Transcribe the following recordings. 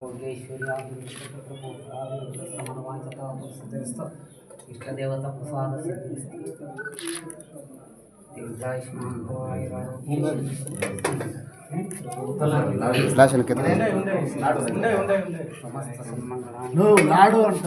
ಯೋಗೇಶ್ವರಿ సిద్ధిస్తూ ఇష్టదేవత ప్రసాద సిద్ధిస్తూ లాడు అంట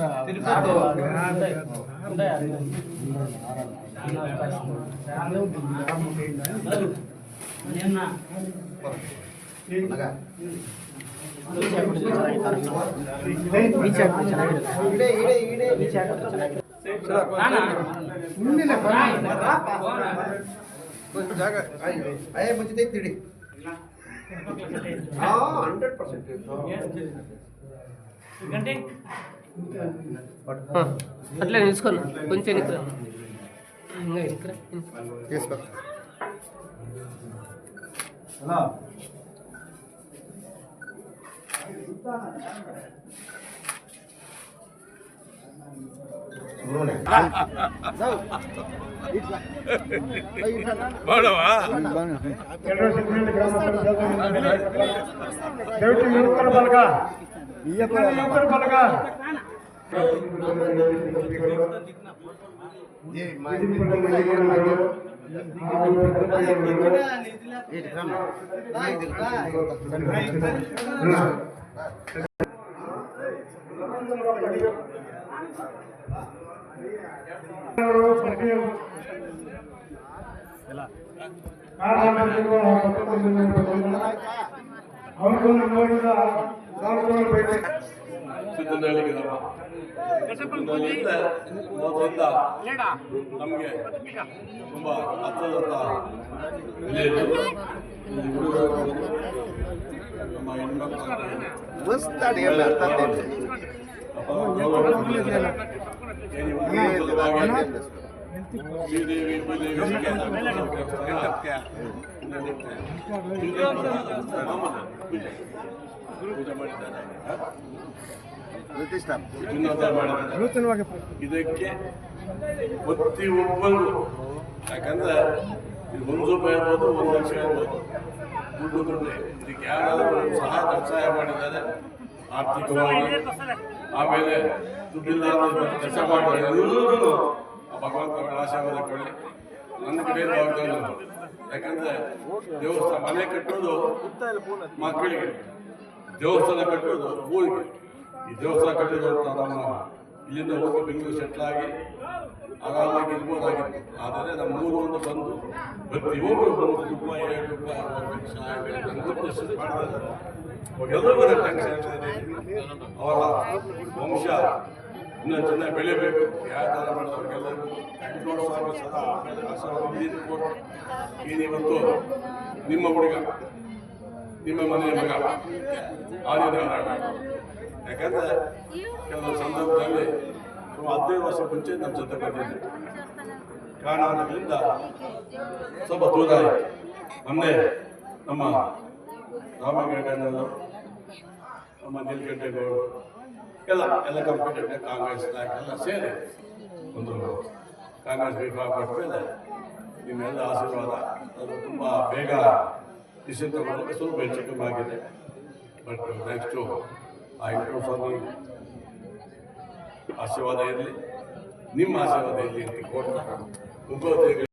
అట్లా నిలుచుకోను కొంచెం తీసుకో ನಮಗೆ ತುಂಬ ಹತ್ತದಂತ ನಮ್ಮ ಶ್ರೀದೇವಿ ಪೂಜೆ ಮಾಡಿದ್ದಾರೆ. ಇದಕ್ಕೆ ಪ್ರತಿಯೊಬ್ಬರು, ಯಾಕಂದ್ರೆ ಇದು 1 ರೂಪಾಯಿ ಇರ್ಬೋದು, 1 ಲಕ್ಷ ಇರ್ಬೋದು, ದುಡ್ಡು ಇದಕ್ಕೆ ಯಾರಾದರೂ ಸಹಾಯ ಮಾಡಿದ್ದಾರೆ ಆರ್ಥಿಕವಾಗಿ, ಆಮೇಲೆ ದುಡ್ಡಿಲ್ಲ ಕೆಲಸ ಮಾಡಿದ್ದಾರೆ. ಎಲ್ಲರೂ ಭಗವಂತ ಆಶೀರ್ವಾದ ಕೊಡಲಿ. ನನ್ನ ಕಡೆ ಜವಾಬ್ದಾರಿ, ಯಾಕಂದ್ರೆ ದೇವಸ್ಥಾನ ಮನೆ ಕಟ್ಟೋದು ಮಕ್ಕಳಿಗೆ, ದೇವಸ್ಥಾನ ಕಟ್ಟೋದು ಊರಿಗೆ. ಈ ದೇವಸ್ಥಾನ ಕಟ್ಟಿದ್ರು ನಮ್ಮ ಇಲ್ಲಿಂದ ಹೋಗಿ ಬೆಂಗಳೂರು ಸೆಟ್ಲ್ ಆಗಿ ಆರಾಮಾಗಿ ಇರ್ಬೋದಾಗಿತ್ತು. ಆದರೆ ನಮ್ಮ ಮೂರು ಒಂದು ಬಂದು ಪ್ರತಿಯೊಬ್ಬರು ಬಂದು ರೂಪಾಯಿ 2 ರೂಪಾಯಿ ಎಲ್ಲರಿಗೂ ಅವರ ವಂಶ ಇನ್ನೂ ಚೆನ್ನಾಗಿ ಬೆಳಿಬೇಕು. ಯಾವ ಥರ ಮಾಡಿದವ್ರಿಗೆಲ್ಲರಿಗೂ ಸದಾ ಇವತ್ತು ನಿಮ್ಮ ಹುಡುಗ, ನಿಮ್ಮ ಮನೆಯ ಮಗ ಆದಿನಾರಾಯಣ. ಯಾಕಂದರೆ ಕೆಲವು ಸಂದರ್ಭದಲ್ಲಿ 15 ವರ್ಷ ಮುಂಚೆ ನಮ್ಮ ಜೊತೆ ಬಂದಿದ್ದೆ. ಕಾರಣದಿಂದ ಸ್ವಲ್ಪ ದೂರ ಆಯಿತು. ಮೊನ್ನೆ ನಮ್ಮ ರಾಮಗೌಡನವರು, ನಮ್ಮ ನೀಲಕಂಠೇಗೌಡರು ಎಲ್ಲ ಕಂಪ್ಯೂಟರ್ ಕಾಂಗ್ರೆಸ್ ಎಲ್ಲ ಸೇರಿ ಒಂದು ಕಾಂಗ್ರೆಸ್ ವಿಭಾಗ ಕೊಟ್ಟ ಮೇಲೆ ನಿಮ್ಮೆಲ್ಲ ಆಶೀರ್ವಾದ ಅದು ತುಂಬ ಬೇಗ ಡಿಸಿಷನ್ ತಗೊಂಡು ಸ್ವಲ್ಪ ಹೆಚ್ಚು ಕಮ್ಮಿ ಆಗಿದೆ. ಬಟ್ ನೆಕ್ಸ್ಟು ಆ ಇಂಪ್ರೂವ್ ಆಶೀರ್ವಾದ ಇರಲಿ, ನಿಮ್ಮ ಆಶೀರ್ವಾದ ಇರಲಿ ಅಂತ ಕೊಡ್ತಾ